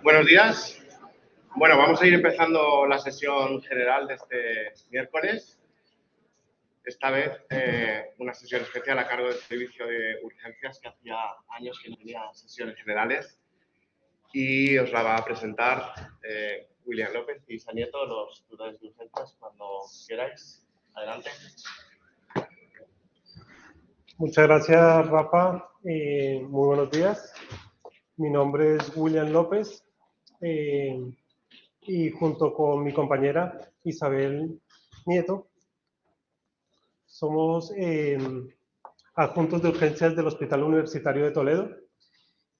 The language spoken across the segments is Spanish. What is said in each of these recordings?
Buenos días. Bueno, vamos a ir empezando la sesión general de este miércoles. Esta vez una sesión especial a cargo del servicio de urgencias, que hacía años que no tenía sesiones generales. Y os la va a presentar William López y Isa Nieto, los tutores de urgencias, cuando queráis. Adelante. Muchas gracias, Rafa. Muy buenos días. Mi nombre es William López y junto con mi compañera Isabel Nieto somos adjuntos de urgencias del Hospital Universitario de Toledo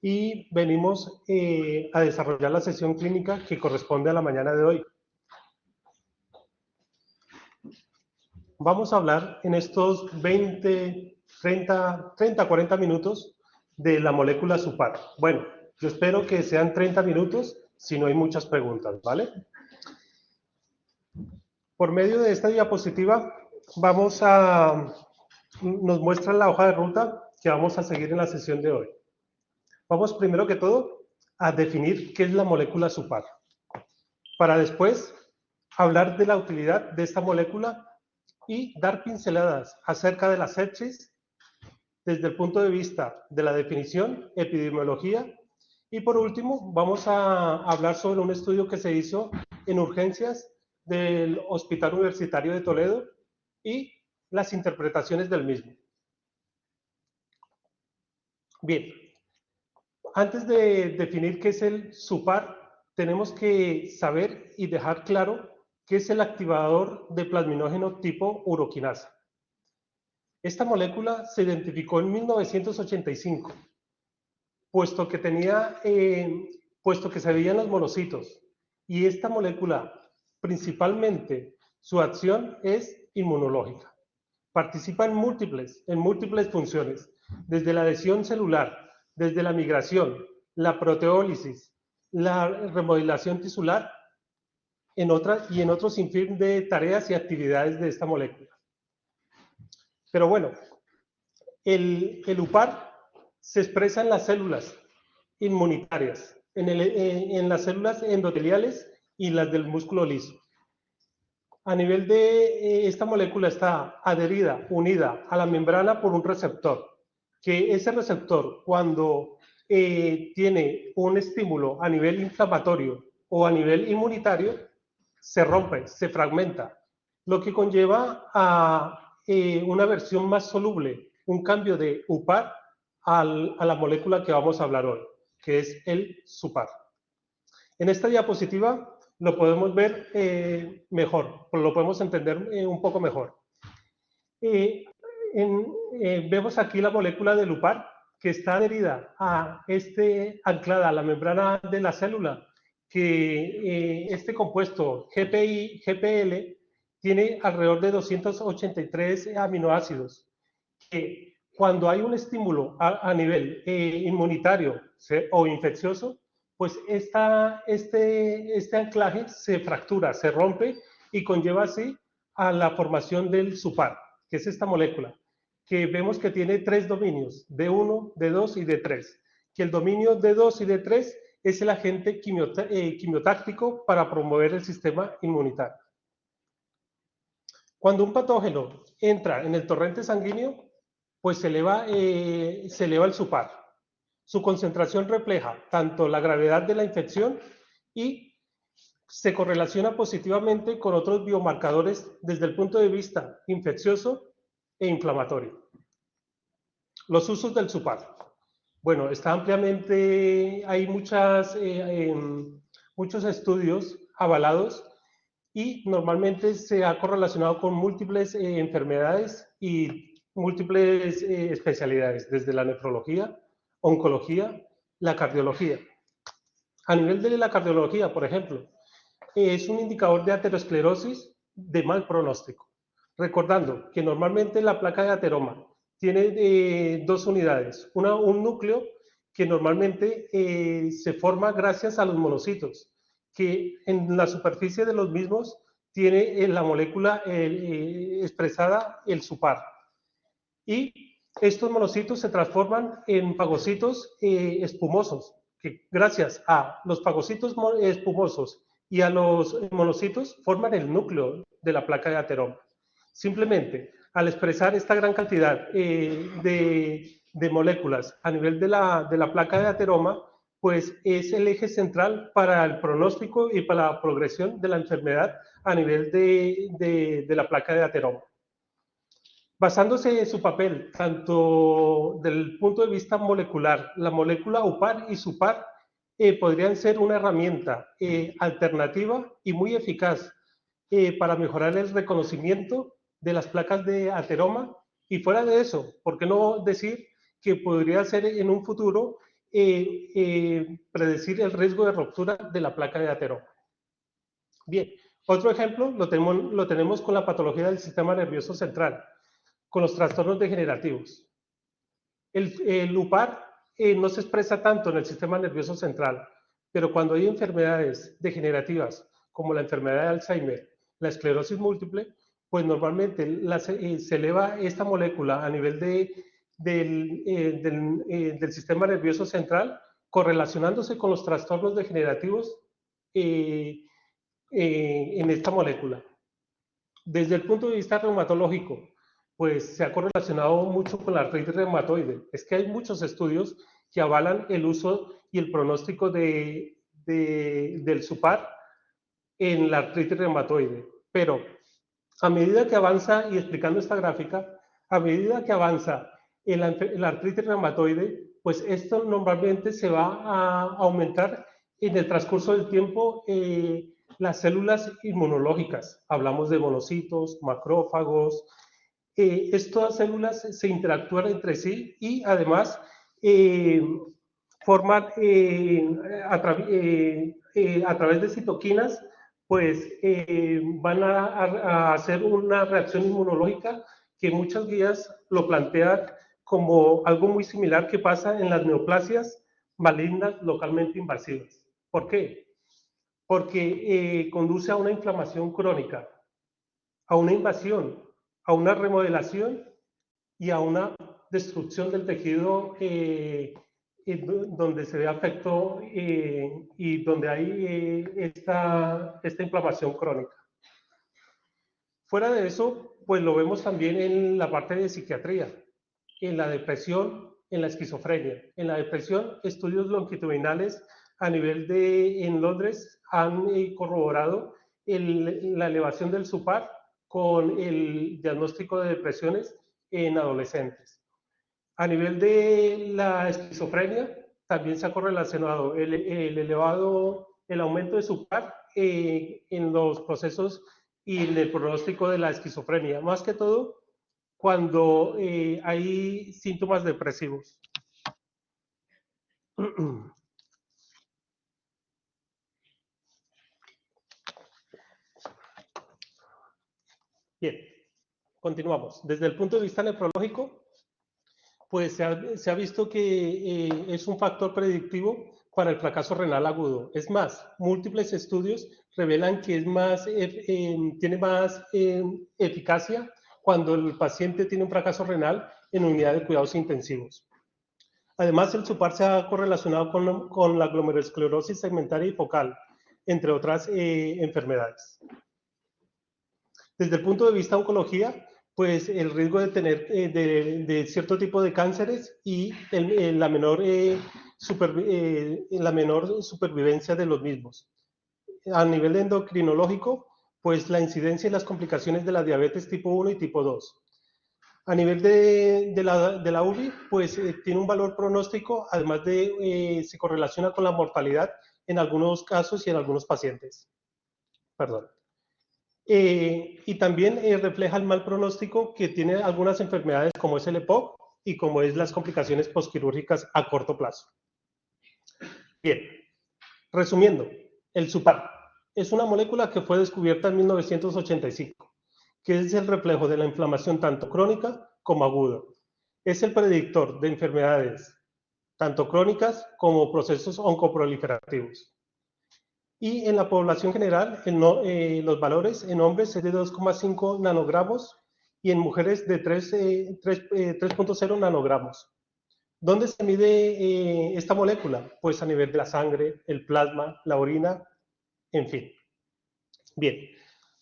y venimos a desarrollar la sesión clínica que corresponde a la mañana de hoy. Vamos a hablar en estos 40 minutos de la molécula SUPAR. Bueno, yo espero que sean 30 minutos si no hay muchas preguntas, ¿vale? Por medio de esta diapositiva nos muestra la hoja de ruta que vamos a seguir en la sesión de hoy. Vamos primero que todo a definir qué es la molécula SUPAR, para después hablar de la utilidad de esta molécula y dar pinceladas acerca de la sepsis desde el punto de vista de la definición, epidemiología, y por último vamos a hablar sobre un estudio que se hizo en urgencias del Hospital Universitario de Toledo y las interpretaciones del mismo. Bien, antes de definir qué es el SUPAR, tenemos que saber y dejar claro qué es el activador de plasminógeno tipo uroquinasa. Esta molécula se identificó en 1985, puesto que se veían los monocitos. Y esta molécula, principalmente, su acción es inmunológica. Participa en múltiples funciones, desde la adhesión celular, desde la migración, la proteólisis, la remodelación tisular, en otros sinfín de tareas y actividades de esta molécula. Pero bueno, el UPAR se expresa en las células inmunitarias, en las células endoteliales y las del músculo liso. A nivel de esta molécula está adherida, unida a la membrana por un receptor, que ese receptor, cuando tiene un estímulo a nivel inflamatorio o a nivel inmunitario, se rompe, se fragmenta, lo que conlleva a una versión más soluble, un cambio de UPAR a la molécula que vamos a hablar hoy, que es el SUPAR. En esta diapositiva lo podemos ver mejor, lo podemos entender un poco mejor. Vemos aquí la molécula del UPAR, que está adherida anclada a la membrana de la célula, que este compuesto GPL tiene alrededor de 283 aminoácidos, que cuando hay un estímulo a nivel inmunitario o infeccioso, pues este anclaje se fractura, se rompe y conlleva así a la formación del SUPAR, que es esta molécula, que vemos que tiene 3 dominios, D1, D2 y D3, que el dominio D2 y D3 es el agente quimiotáctico para promover el sistema inmunitario. Cuando un patógeno entra en el torrente sanguíneo, pues se eleva el SUPAR. Su concentración refleja tanto la gravedad de la infección y se correlaciona positivamente con otros biomarcadores desde el punto de vista infeccioso e inflamatorio. Los usos del SUPAR. Bueno, está ampliamente, hay muchos estudios avalados y normalmente se ha correlacionado con múltiples enfermedades y múltiples especialidades, desde la nefrología, oncología, la cardiología. A nivel de la cardiología, por ejemplo, es un indicador de aterosclerosis de mal pronóstico. Recordando que normalmente la placa de ateroma tiene 2 unidades. Un núcleo que normalmente se forma gracias a los monocitos, que en la superficie de los mismos tiene la molécula expresada, el SUPAR. Y estos monocitos se transforman en fagocitos espumosos, que gracias a los fagocitos espumosos y a los monocitos forman el núcleo de la placa de ateroma. Simplemente, al expresar esta gran cantidad de moléculas a nivel de la placa de ateroma, pues es el eje central para el pronóstico y para la progresión de la enfermedad a nivel de la placa de ateroma. Basándose en su papel, tanto del punto de vista molecular, la molécula UPAR y SUPAR podrían ser una herramienta alternativa y muy eficaz para mejorar el reconocimiento de las placas de ateroma, y fuera de eso, ¿por qué no decir que podría ser en un futuro predecir el riesgo de ruptura de la placa de ateroma? Bien, otro ejemplo lo tenemos con la patología del sistema nervioso central, con los trastornos degenerativos. El UPAR no se expresa tanto en el sistema nervioso central, pero cuando hay enfermedades degenerativas como la enfermedad de Alzheimer, la esclerosis múltiple, pues normalmente se eleva esta molécula a nivel del sistema nervioso central, correlacionándose con los trastornos degenerativos en esta molécula. Desde el punto de vista reumatológico, pues se ha correlacionado mucho con la artritis reumatoide. Es que hay muchos estudios que avalan el uso y el pronóstico del SUPAR en la artritis reumatoide. Pero a medida que avanza, y explicando esta gráfica, a medida que avanza en la artritis reumatoide, pues esto normalmente se va a aumentar en el transcurso del tiempo las células inmunológicas. Hablamos de monocitos, macrófagos. Estas células se interactúan entre sí y además forman a través de citoquinas, pues van a hacer una reacción inmunológica que muchas guías lo plantean como algo muy similar que pasa en las neoplasias malignas localmente invasivas. ¿Por qué? Porque conduce a una inflamación crónica, a una invasión, a una remodelación y a una destrucción del tejido donde se ve afecto y donde hay esta inflamación crónica. Fuera de eso, pues lo vemos también en la parte de psiquiatría, en la depresión, en la esquizofrenia. En la depresión, estudios longitudinales a nivel en Londres han corroborado la elevación del SUPAR con el diagnóstico de depresiones en adolescentes. A nivel de la esquizofrenia, también se ha correlacionado el aumento de SUPAR en los procesos y en el pronóstico de la esquizofrenia, más que todo cuando hay síntomas depresivos. Bien, continuamos. Desde el punto de vista nefrológico, pues se ha visto que es un factor predictivo para el fracaso renal agudo. Es más, múltiples estudios revelan que tiene más eficacia cuando el paciente tiene un fracaso renal en unidad de cuidados intensivos. Además, el SUPAR se ha correlacionado con la glomerulosclerosis segmentaria y focal, entre otras enfermedades. Desde el punto de vista de oncología, pues el riesgo de tener de cierto tipo de cánceres y la menor supervivencia de los mismos. A nivel endocrinológico, pues la incidencia y las complicaciones de la diabetes tipo 1 y tipo 2. A nivel de la UBI, pues tiene un valor pronóstico, además se correlaciona con la mortalidad en algunos casos y en algunos pacientes. Perdón. Y también refleja el mal pronóstico que tiene algunas enfermedades como es el EPOC y como es las complicaciones postquirúrgicas a corto plazo. Bien, resumiendo, el SUPAR es una molécula que fue descubierta en 1985, que es el reflejo de la inflamación tanto crónica como aguda. Es el predictor de enfermedades tanto crónicas como procesos oncoproliferativos. Y en la población general, los valores en hombres es de 2,5 nanogramos y en mujeres de 3.0 nanogramos. ¿Dónde se mide esta molécula? Pues a nivel de la sangre, el plasma, la orina, en fin. Bien,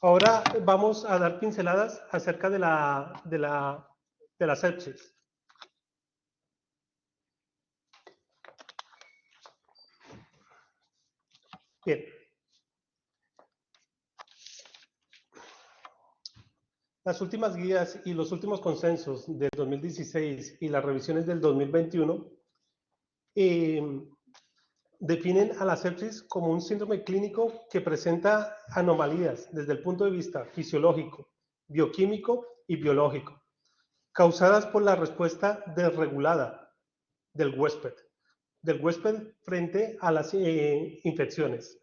ahora vamos a dar pinceladas acerca de la sepsis. Bien. Las últimas guías y los últimos consensos del 2016 y las revisiones del 2021 definen a la sepsis como un síndrome clínico que presenta anomalías desde el punto de vista fisiológico, bioquímico y biológico, causadas por la respuesta desregulada del huésped frente a las infecciones.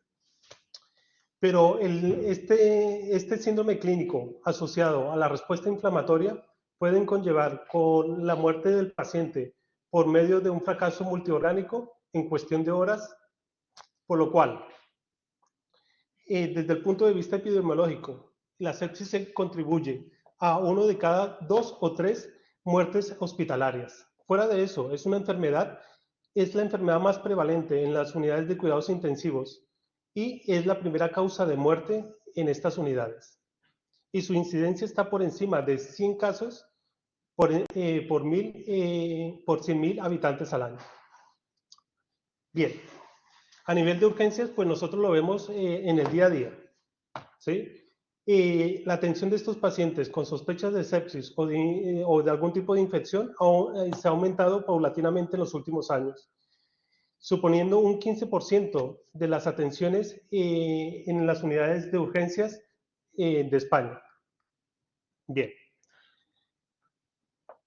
Pero este síndrome clínico asociado a la respuesta inflamatoria pueden conllevar con la muerte del paciente por medio de un fracaso multiorgánico en cuestión de horas, por lo cual, desde el punto de vista epidemiológico, la sepsis se contribuye a 1 de cada 2 o 3 muertes hospitalarias. Fuera de eso, es la enfermedad más prevalente en las unidades de cuidados intensivos y es la primera causa de muerte en estas unidades. Y su incidencia está por encima de 100 casos por 100.000 habitantes al año. Bien, a nivel de urgencias, pues nosotros lo vemos en el día a día, ¿sí? La atención de estos pacientes con sospechas de sepsis o de algún tipo de infección se ha aumentado paulatinamente en los últimos años, suponiendo un 15% de las atenciones en las unidades de urgencias de España. Bien.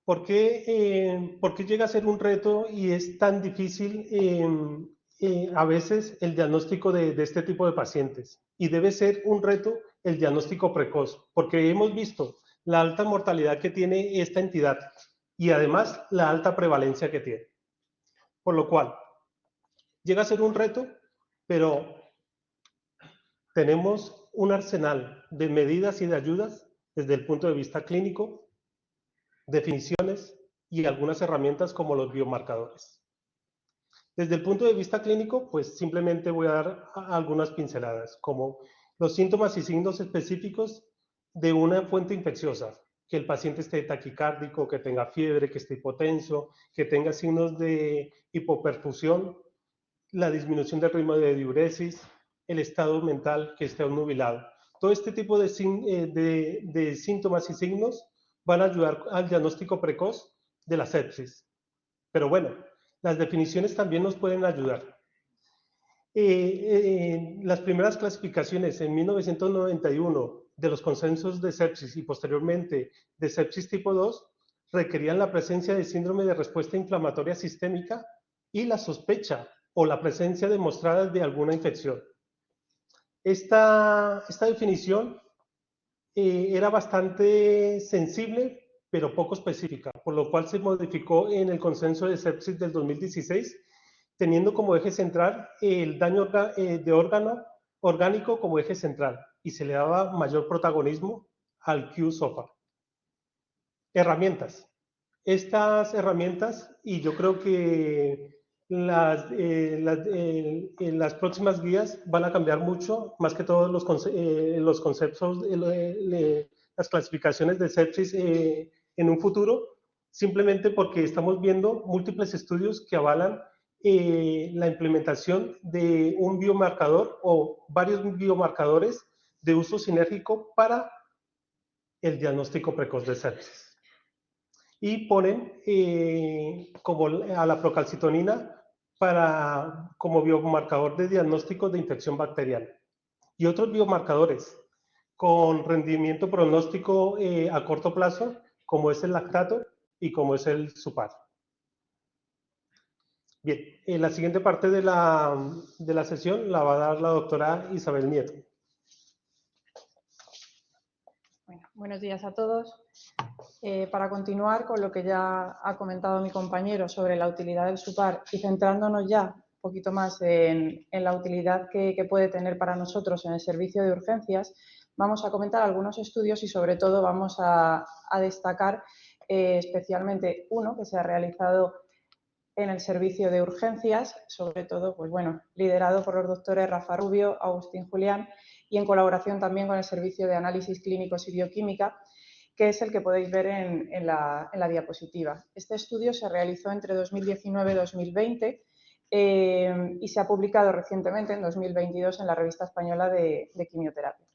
¿Por qué llega a ser un reto y es tan difícil a veces el diagnóstico de este tipo de pacientes? Y debe ser un reto el diagnóstico precoz, porque hemos visto la alta mortalidad que tiene esta entidad y además la alta prevalencia que tiene. Por lo cual, llega a ser un reto, pero tenemos un arsenal de medidas y de ayudas desde el punto de vista clínico, definiciones y algunas herramientas como los biomarcadores. Desde el punto de vista clínico, pues simplemente voy a dar algunas pinceladas, como los síntomas y signos específicos de una fuente infecciosa, que el paciente esté taquicárdico, que tenga fiebre, que esté hipotenso, que tenga signos de hipoperfusión, la disminución del ritmo de diuresis, el estado mental que esté obnubilado. Todo este tipo de síntomas y signos van a ayudar al diagnóstico precoz de la sepsis. Pero bueno, las definiciones también nos pueden ayudar. Las primeras clasificaciones en 1991 de los consensos de sepsis y posteriormente de sepsis tipo 2 requerían la presencia de síndrome de respuesta inflamatoria sistémica y la sospecha o la presencia demostrada de alguna infección. Esta definición era bastante sensible, pero poco específica, por lo cual se modificó en el consenso de sepsis del 2016, teniendo como eje central el daño de órgano orgánico como eje central, y se le daba mayor protagonismo al Q-SOFA. Herramientas. Estas herramientas, y yo creo que las próximas guías van a cambiar mucho, más que todos los conceptos, las clasificaciones de sepsis en un futuro, simplemente porque estamos viendo múltiples estudios que avalan la implementación de un biomarcador o varios biomarcadores de uso sinérgico para el diagnóstico precoz de sepsis. Y ponen como a la procalcitonina como biomarcador de diagnóstico de infección bacteriana. Y otros biomarcadores con rendimiento pronóstico a corto plazo, como es el lactato y como es el SUPAR. Bien, la siguiente parte de la sesión la va a dar la doctora Isabel Nieto. Bueno, buenos días a todos. Para continuar con lo que ya ha comentado mi compañero sobre la utilidad del SUPAR y centrándonos ya un poquito más en la utilidad que puede tener para nosotros en el servicio de urgencias, vamos a comentar algunos estudios y sobre todo vamos a destacar especialmente uno que se ha realizado en el servicio de urgencias, sobre todo, pues bueno, liderado por los doctores Rafa Rubio, Agustín Julián y en colaboración también con el servicio de análisis clínicos y bioquímica, que es el que podéis ver en la diapositiva. Este estudio se realizó entre 2019 y 2020 y se ha publicado recientemente, en 2022, en la Revista Española de Quimioterapia.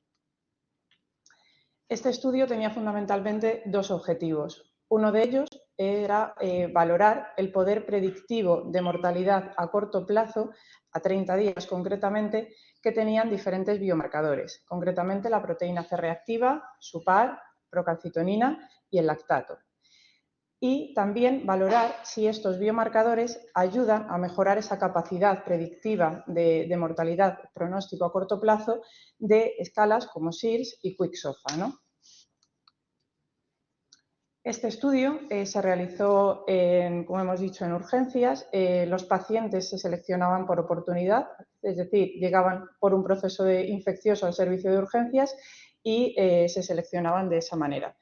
Este estudio tenía fundamentalmente dos objetivos. Uno de ellos era valorar el poder predictivo de mortalidad a corto plazo, a 30 días concretamente, que tenían diferentes biomarcadores, concretamente la proteína C reactiva, SUPAR, procalcitonina y el lactato. Y también valorar si estos biomarcadores ayudan a mejorar esa capacidad predictiva de mortalidad pronóstico a corto plazo de escalas como SIRS y Quick-SOFA, ¿no? Este estudio se realizó, como hemos dicho, en urgencias. Los pacientes se seleccionaban por oportunidad, es decir, llegaban por un proceso infeccioso al servicio de urgencias y se seleccionaban de esa manera.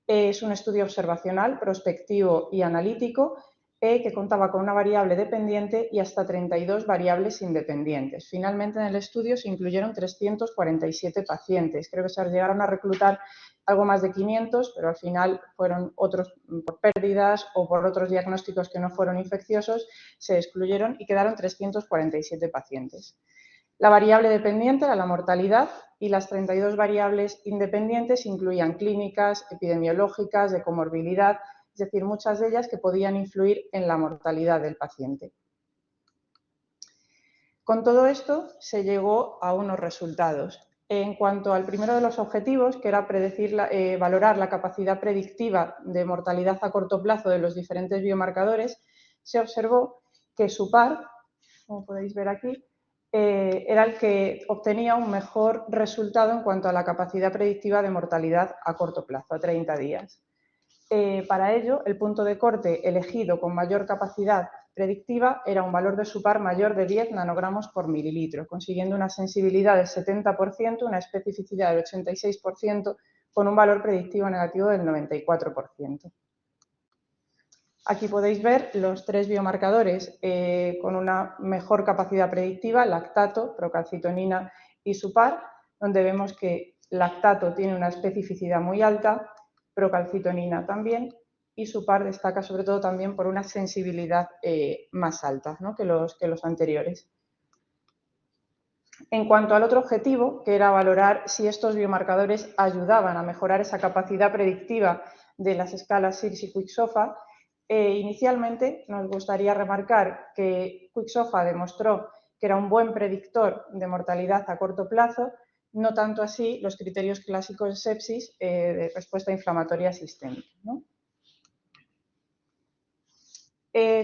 Es un estudio observacional, prospectivo y analítico que contaba con una variable dependiente y hasta 32 variables independientes. Finalmente, en el estudio se incluyeron 347 pacientes. Creo que se llegaron a reclutar algo más de 500, pero al final fueron otros por pérdidas o por otros diagnósticos que no fueron infecciosos, se excluyeron y quedaron 347 pacientes. La variable dependiente era la mortalidad y las 32 variables independientes incluían clínicas, epidemiológicas, de comorbilidad, es decir, muchas de ellas que podían influir en la mortalidad del paciente. Con todo esto se llegó a unos resultados. En cuanto al primero de los objetivos, que era valorar la capacidad predictiva de mortalidad a corto plazo de los diferentes biomarcadores, se observó que SUPAR, como podéis ver aquí, era el que obtenía un mejor resultado en cuanto a la capacidad predictiva de mortalidad a corto plazo, a 30 días. Para ello, el punto de corte elegido con mayor capacidad predictiva era un valor de SUPAR mayor de 10 nanogramos por mililitro, consiguiendo una sensibilidad del 70%, una especificidad del 86%, con un valor predictivo negativo del 94%. Aquí podéis ver los tres biomarcadores con una mejor capacidad predictiva, lactato, procalcitonina y SUPAR, donde vemos que lactato tiene una especificidad muy alta, procalcitonina también, y SUPAR destaca sobre todo también por una sensibilidad más alta, ¿no?, que los anteriores. En cuanto al otro objetivo, que era valorar si estos biomarcadores ayudaban a mejorar esa capacidad predictiva de las escalas SIRS y Quick-SOFA, inicialmente nos gustaría remarcar que Quick-SOFA demostró que era un buen predictor de mortalidad a corto plazo, no tanto así los criterios clásicos de sepsis de respuesta inflamatoria sistémica, ¿no?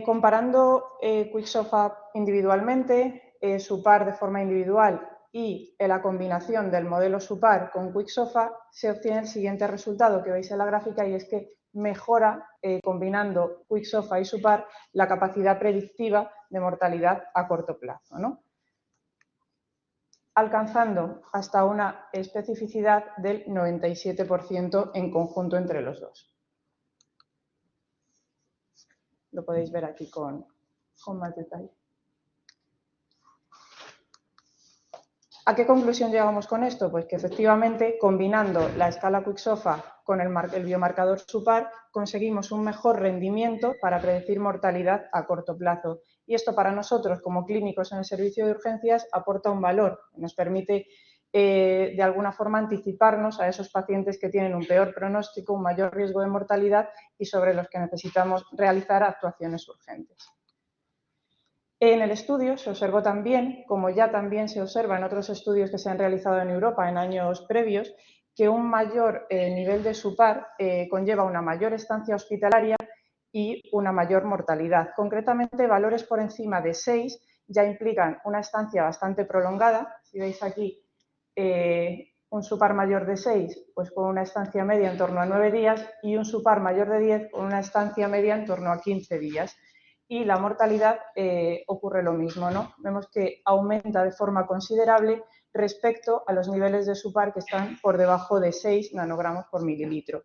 Comparando Quick-SOFA individualmente, SUPAR de forma individual y la combinación del modelo SUPAR con Quick-SOFA, se obtiene el siguiente resultado que veis en la gráfica, y es que mejora, combinando Quick-SOFA y SUPAR, la capacidad predictiva de mortalidad a corto plazo, ¿no?, alcanzando hasta una especificidad del 97% en conjunto entre los dos. Lo podéis ver aquí con más detalle. ¿A qué conclusión llegamos con esto? Pues que efectivamente, combinando la escala Quick-SOFA con el biomarcador SUPAR, conseguimos un mejor rendimiento para predecir mortalidad a corto plazo. Y esto para nosotros, como clínicos en el servicio de urgencias, aporta un valor, nos permite de alguna forma anticiparnos a esos pacientes que tienen un peor pronóstico, un mayor riesgo de mortalidad y sobre los que necesitamos realizar actuaciones urgentes. En el estudio se observó también, como ya también se observa en otros estudios que se han realizado en Europa en años previos, que un mayor nivel de SUPAR conlleva una mayor estancia hospitalaria y una mayor mortalidad. Concretamente, valores por encima de 6 ya implican una estancia bastante prolongada. Si veis aquí un SUPAR mayor de 6, pues con una estancia media en torno a 9 días, y un SUPAR mayor de 10 con una estancia media en torno a 15 días. Y la mortalidad ocurre lo mismo, ¿no? Vemos que aumenta de forma considerable respecto a los niveles de SUPAR que están por debajo de 6 nanogramos por mililitro.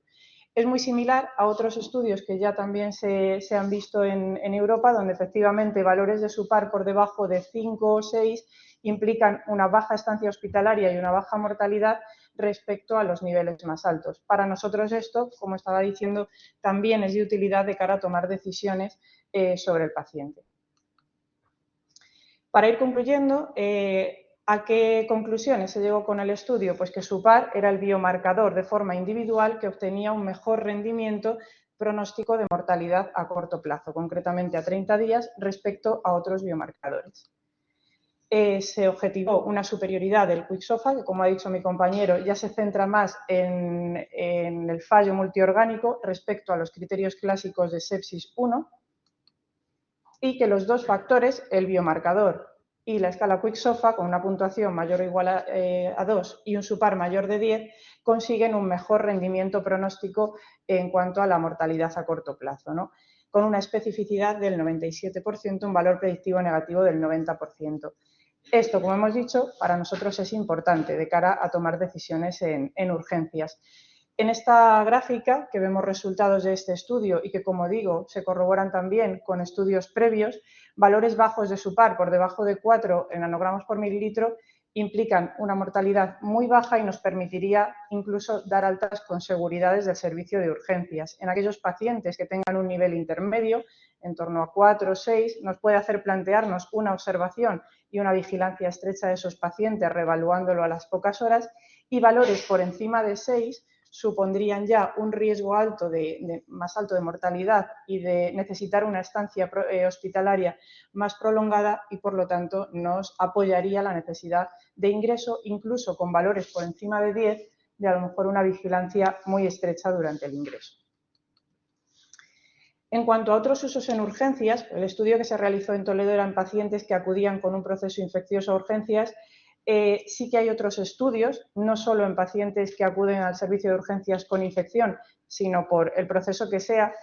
Es muy similar a otros estudios que ya también se han visto en Europa, donde efectivamente valores de SUPAR por debajo de 5 o 6 implican una baja estancia hospitalaria y una baja mortalidad respecto a los niveles más altos. Para nosotros esto, como estaba diciendo, también es de utilidad de cara a tomar decisiones sobre el paciente. Para ir concluyendo, ¿a qué conclusiones se llegó con el estudio? Pues que SUPAR era el biomarcador de forma individual que obtenía un mejor rendimiento pronóstico de mortalidad a corto plazo, concretamente a 30 días respecto a otros biomarcadores. Se objetivó una superioridad del QuickSOFA, que como ha dicho mi compañero, ya se centra más en el fallo multiorgánico respecto a los criterios clásicos de sepsis 1, y que los dos factores, el biomarcador y la escala QuickSOFA, con una puntuación mayor o igual a 2 y un SUPAR mayor de 10, consiguen un mejor rendimiento pronóstico en cuanto a la mortalidad a corto plazo, ¿no? Con una especificidad del 97%, un valor predictivo negativo del 90%. Esto, como hemos dicho, para nosotros es importante de cara a tomar decisiones en urgencias. En esta gráfica, que vemos resultados de este estudio y que, como digo, se corroboran también con estudios previos, valores bajos de SUPAR por debajo de 4 en nanogramos por mililitro implican una mortalidad muy baja y nos permitiría incluso dar altas con seguridad desde el servicio de urgencias. En aquellos pacientes que tengan un nivel intermedio, en torno a 4 o 6, nos puede hacer plantearnos una observación y una vigilancia estrecha de esos pacientes, reevaluándolo a las pocas horas, y valores por encima de 6 supondrían ya un riesgo más alto de mortalidad y de necesitar una estancia hospitalaria más prolongada y, por lo tanto, nos apoyaría la necesidad de ingreso, incluso con valores por encima de 10, de a lo mejor una vigilancia muy estrecha durante el ingreso. En cuanto a otros usos en urgencias, el estudio que se realizó en Toledo era en pacientes que acudían con un proceso infeccioso a urgencias. Sí que hay otros estudios, no solo en pacientes que acuden al servicio de urgencias con infección, sino por el proceso que sea,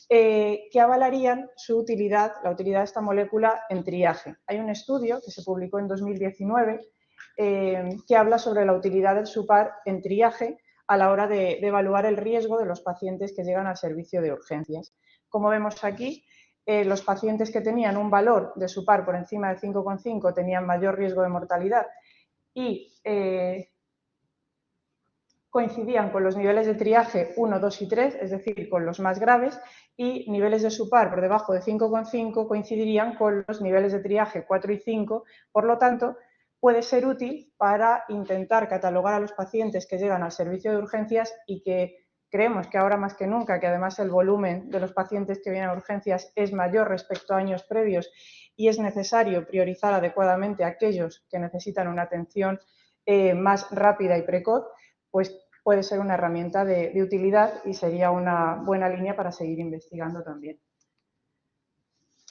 que avalarían su utilidad, la utilidad de esta molécula en triaje. Hay un estudio que se publicó en 2019 que habla sobre la utilidad del SUPAR en triaje a la hora de evaluar el riesgo de los pacientes que llegan al servicio de urgencias. Como vemos aquí, los pacientes que tenían un valor de SUPAR por encima de 5,5 tenían mayor riesgo de mortalidad y coincidían con los niveles de triaje 1, 2 y 3, es decir, con los más graves, y niveles de SUPAR por debajo de 5,5 coincidirían con los niveles de triaje 4 y 5, por lo tanto, puede ser útil para intentar catalogar a los pacientes que llegan al servicio de urgencias y que creemos que ahora más que nunca, que además el volumen de los pacientes que vienen a urgencias es mayor respecto a años previos y es necesario priorizar adecuadamente a aquellos que necesitan una atención más rápida y precoz, pues puede ser una herramienta de utilidad y sería una buena línea para seguir investigando también.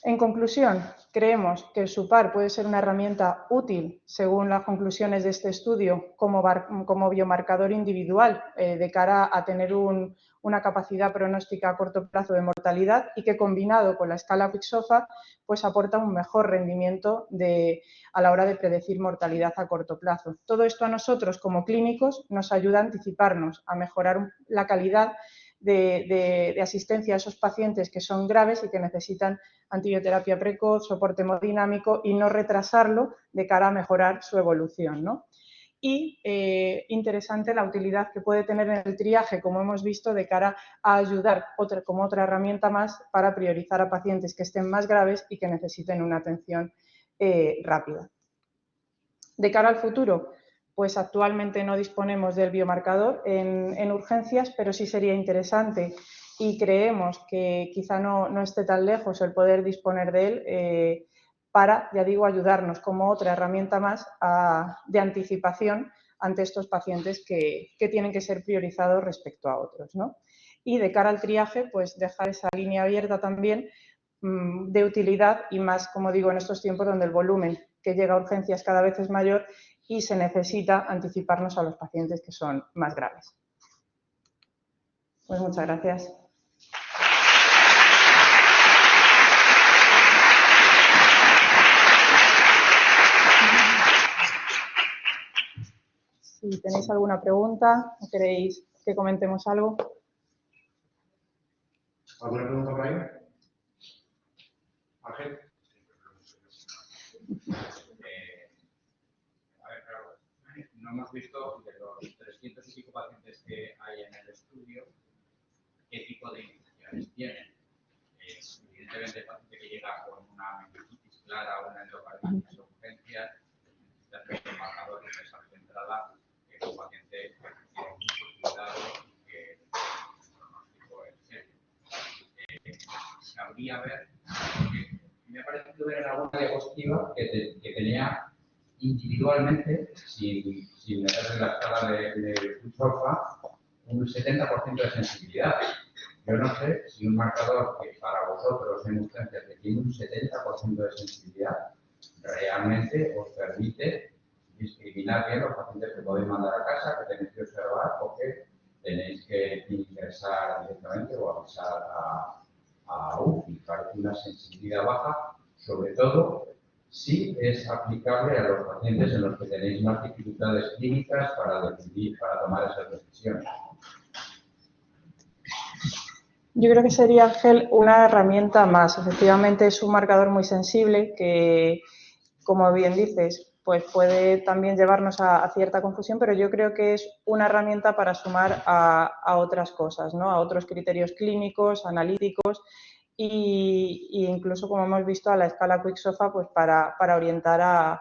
En conclusión, creemos que el SUPAR puede ser una herramienta útil, según las conclusiones de este estudio, como biomarcador individual de cara a tener una capacidad pronóstica a corto plazo de mortalidad y que, combinado con la escala QuickSOFA, pues aporta un mejor rendimiento a la hora de predecir mortalidad a corto plazo. Todo esto a nosotros, como clínicos, nos ayuda a anticiparnos, a mejorar la calidad de asistencia a esos pacientes que son graves y que necesitan antibioterapia precoz, soporte hemodinámico y no retrasarlo de cara a mejorar su evolución, ¿no? Y interesante la utilidad que puede tener en el triaje, como hemos visto, de cara a ayudar como otra herramienta más para priorizar a pacientes que estén más graves y que necesiten una atención rápida. De cara al futuro, pues actualmente no disponemos del biomarcador en urgencias, pero sí sería interesante y creemos que quizá no esté tan lejos el poder disponer de él para, ya digo, ayudarnos como otra herramienta más de anticipación ante estos pacientes que tienen que ser priorizados respecto a otros, ¿no? Y de cara al triaje, pues dejar esa línea abierta también de utilidad y más, como digo, en estos tiempos donde el volumen que llega a urgencias cada vez es mayor y se necesita anticiparnos a los pacientes que son más graves. Pues muchas gracias. Si tenéis alguna pregunta o queréis que comentemos algo. ¿Alguna pregunta por ahí? Ángel. A ver, claro, no hemos visto de los 300 y pico pacientes que hay en el estudio, qué tipo de infecciones tienen. Evidentemente, el paciente que llega con una meningitis clara, una endocarditis o urgencias, necesita tener un marcador de esa entrada, que es un paciente que tiene mucho cuidado y que el pronóstico es serio. Sabría ver, porque me ha parecido ver en alguna diapositiva que tenía individualmente, sin meterse en la escala de Solfa, un 70% de sensibilidad. Yo no sé si un marcador que para vosotros en urgencias que tiene un 70% de sensibilidad realmente os permite discriminar bien los pacientes que podéis mandar a casa, que tenéis que observar o que tenéis que ingresar directamente o avisar a UCI. Parece una sensibilidad baja, sobre todo si es aplicable a los pacientes en los que tenéis más dificultades clínicas para decidir, para tomar esas decisiones. Yo creo que sería, Ángel, una herramienta más. Efectivamente, es un marcador muy sensible que, como bien dices, pues puede también llevarnos a cierta confusión, pero yo creo que es una herramienta para sumar a otras cosas, ¿no? A otros criterios clínicos, analíticos e incluso, como hemos visto, a la escala Quick-SOFA, pues para orientar a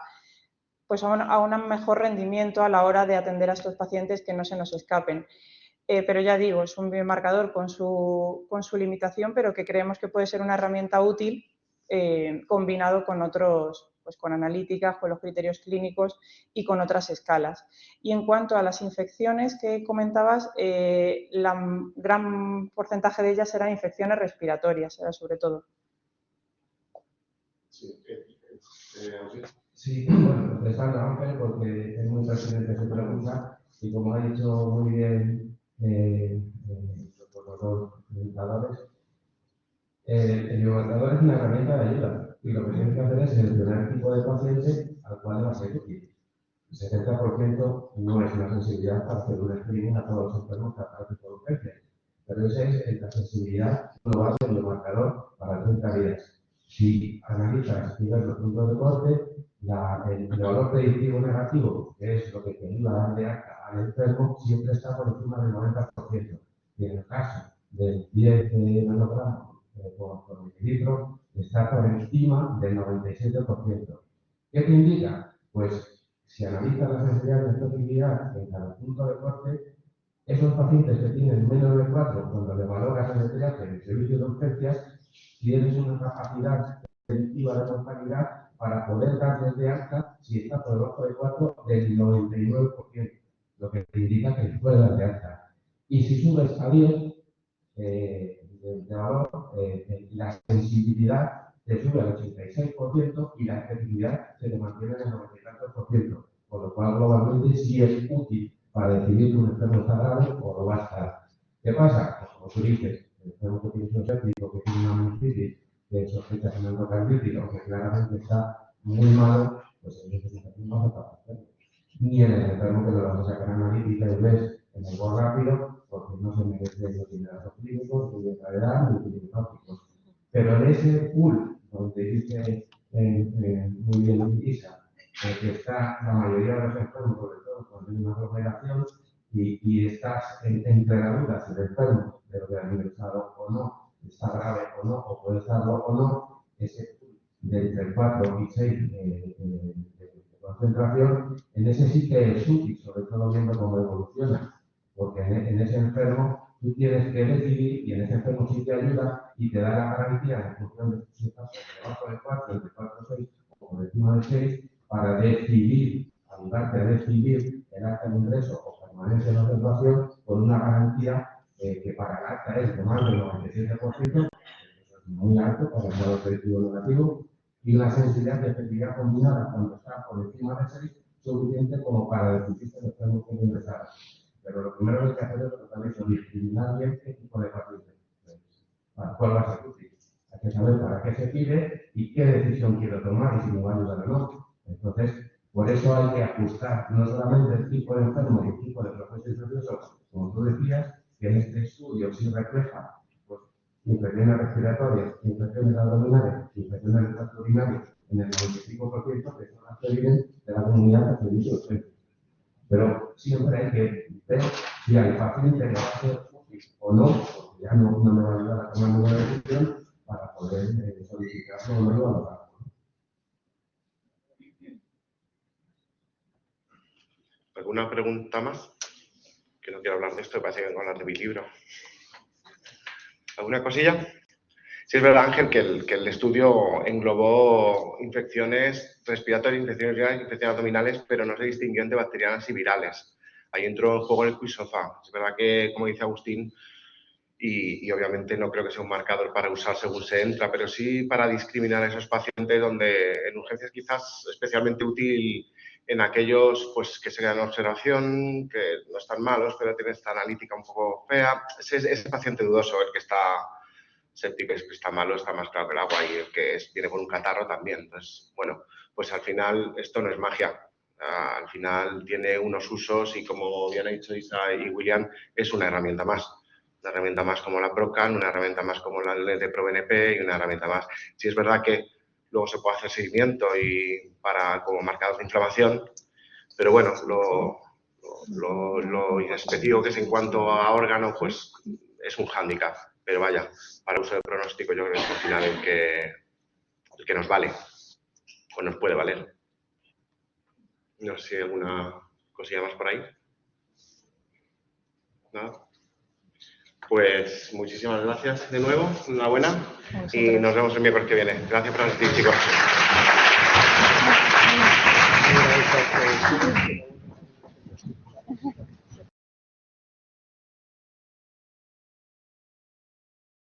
un mejor rendimiento a la hora de atender a estos pacientes que no se nos escapen. Pero ya digo, es un biomarcador con su limitación, pero que creemos que puede ser una herramienta útil combinado con otros, pues con analíticas, con los criterios clínicos y con otras escalas. Y en cuanto a las infecciones que comentabas, la gran porcentaje de ellas eran infecciones respiratorias, era sobre todo. Sí, bueno, contestando a Ángel, porque es muy pertinente su pregunta y como ha dicho muy bien los dos presentadores, el biomarcador es una herramienta de ayuda y lo que tienes que hacer es seleccionar el tipo de paciente al cual le va a ser útil. El 70% no es una sensibilidad para hacer un screening a todos los enfermos que aparecen por urgencia, pero esa es la sensibilidad global del biomarcador para 30 días. Si analizas y ves los puntos de corte, el valor predictivo negativo, que es lo que te ayuda a dar de alta al enfermo, siempre está por encima del 90%. Y en el caso del 10 nanogramos por mililitro, está por encima del 97%. ¿Qué te indica? Pues si analizas la sensibilidad de especificidad en cada punto de corte, esos pacientes que tienen menos de 4, cuando le valoras en el terapia en el servicio de urgencias, tienes una capacidad predictiva de mortalidad para poder darles de alta, si está por debajo de 4, del 99%, lo que te indica que puede dar de alta. Y si subes a 10 de valor, la sensibilidad te sube al 86% y la efectividad se te mantiene en el 94%, por lo cual globalmente sí es útil para decidir que un enfermo está grave o lo va a estar. ¿Qué pasa? Pues como tú dices, el enfermo que tiene un séptico, que tiene una meningitis, que sospecha una endocarditis o que claramente está muy malo, pues en ese caso no vas a tratar. Ni en el enfermo que lo vas a sacar analítica y ves en el gol rápido, porque no se merece, no tiene datos clínicos, ni de gravedad, ni tiene tópicos. Pero en ese pool, donde dice muy bien Isa, que está la mayoría de los enfermos, sobre todo cuando hay una aglomeración, y estás entre la duda si el enfermo de lo que ha ingresado o no, está grave o no, o puede estarlo o no, ese de entre 4 y 6 de concentración, en ese sí que es útil, sobre todo viendo cómo evoluciona, porque en ese enfermo tú tienes que decidir y en ese enfermo sí te ayuda y te da la garantía en función de si estás por debajo de 4, entre 4 y 6 o por encima de 6, para decidir, ayudarte a decidir el acta de ingreso o permanencia en la observación con una garantía que para el acta es de más del 97%, eso es muy alto para el valor predictivo negativo, y una sensibilidad de efectividad combinada cuando está por encima de 6, suficiente como para decidir que el enfermo tiene que ingresar. Pero lo primero que hay que hacer es lo que han dicho, discriminar bien qué tipo de paciente. ¿Para cuál va a ser útil? Hay que saber para qué se pide y qué decisión quiero tomar y si me va a ayudar o no. Entonces, Por eso hay que ajustar no solamente el tipo de enfermo y el tipo de proceso infeccioso, como tú decías, que en este estudio sí refleja pues, infecciones respiratorias, infecciones abdominales, infecciones del tracto urinario en el 95% que son las que vienen de la comunidad de servicios. Pero siempre hay que ver si al paciente le va a hacer útil o no, porque ya no me va a ayudar a tomar ninguna decisión para poder solicitarlo o no valorarlo. ¿Alguna pregunta más? Que no quiero hablar de esto, parece que vengo a hablar de mi libro. ¿Alguna cosilla? Sí, es verdad, Ángel, que el estudio englobó infecciones respiratorias, infecciones virales, infecciones abdominales, pero no se distinguió entre bacterianas y virales. Ahí entró en juego el QISOFA. Es verdad que, como dice Agustín, y obviamente no creo que sea un marcador para usar según se entra, pero sí para discriminar a esos pacientes donde en urgencias quizás especialmente útil en aquellos pues, que se quedan en observación, que no están malos, pero tienen esta analítica un poco fea. Ese paciente dudoso, el que está séptico, es que está malo, está más claro que el agua, y el que viene con un catarro también. Entonces, bueno, pues al final esto no es magia. Al final tiene unos usos y, como bien ha dicho Isa y William, es una herramienta más. Una herramienta más como la Procan, una herramienta más como la de ProBNP y una herramienta más. Sí es verdad que luego se puede hacer seguimiento y como marcadores de inflamación, pero bueno, lo inespecífico que es en cuanto a órgano, pues es un hándicap. Pero vaya, para uso de pronóstico yo creo que es al final el que nos vale o nos puede valer. No sé si hay alguna cosilla más por ahí. ¿Nada? Pues muchísimas gracias de nuevo, enhorabuena, y nos vemos el miércoles que viene. Gracias por asistir, chicos.